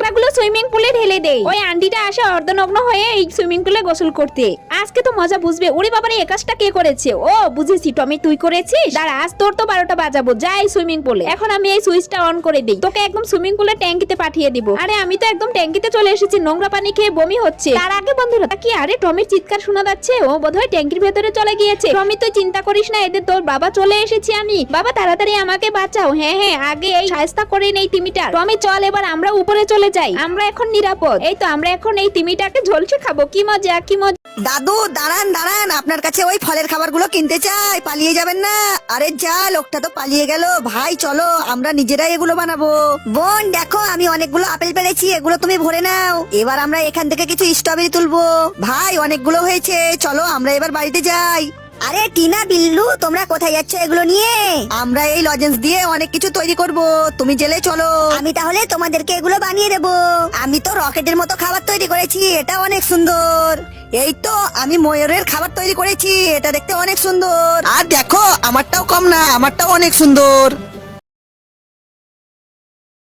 কাঁকড়াগুলো swimming পুলে ঢেলে দেই। ওই আন্টিটা আসে অর্ধনগ্ন হয়ে এই সুইমিং পুলে গোসল করতে। আজকে তো মজা বুঝবে। ওরে বাবারে, এই কাজটা কে করেছে? ও বুঝেছি, টমি তুই করেছিস। দাঁড়া, আজ তোর তো 12টা বাজাবো। যাই সুইমিং পুলে। এখন আমি এই সুইচটা অন করে দিই, তোকে একদম সুইমিং পুলে ট্যাঙ্কিতে পাঠিয়ে দিব। আরে আমি তো একদম ট্যাঙ্কিতে চলে এসেছি, নোংরা পানি খেয়ে বমি হচ্ছে। তার আগে বন্ধুরা কি, আরে টমির চিৎকার শোনা যাচ্ছে। ও বোধহয় ট্যাঙ্কির ভেতরে চলে গিয়েছে। টমি তুই চিন্তা করিস না, এদের তোর বাবা চলে এসেছি আমি। বাবা তাড়াতাড়ি আমাকে বাঁচাও। হ্যাঁ হ্যাঁ, আগে এই সাহায্য করে নেই তিমিটা। টমি চল, এবার আমরা উপরে চলে যাই। আমরা এখন নিরাপদ। এই তো আমরা এখন এই তিমিটাকে ঝলসে খাবো। কি মজা, কি মজা। দাদু দাঁড়ান দাঁড়ান, আপনার কাছে ওই ফলের খাবারগুলো কিনতে চাই, পালিয়ে যাবেন না। আরে যা, লোকটা তো পালিয়ে গেল। ভাই চলো, আমরা নিজেরাই এগুলো বানাবো। বোন দেখো, আমি অনেকগুলো আপেল পেরেছি, এগুলো তুমি ভরে নাও। এবার আমরা এখান থেকে কিছু স্ট্রবেরি তুলবো। ভাই অনেকগুলো হয়েছে, চলো আমরা এবার বাড়িতে যাই। আরে টিনা, বিল্লু, তোমরা কোথায় যাচ্ছ এগুলো নিয়ে? আমরা এই লজেন্স দিয়ে অনেক কিছু তৈরি করব, তুমি জেলে চলো। আমি তাহলে তোমাদেরকে এগুলো বানিয়ে দেবো। আমি তো রকেটের মতো খাবার তৈরি করেছি, এটা অনেক সুন্দর। এই তো আমি ময়ূরের খাবার তৈরি করেছি, এটা দেখতে অনেক সুন্দর। আর দেখো আমারটাও কম না, আমারটাও অনেক সুন্দর।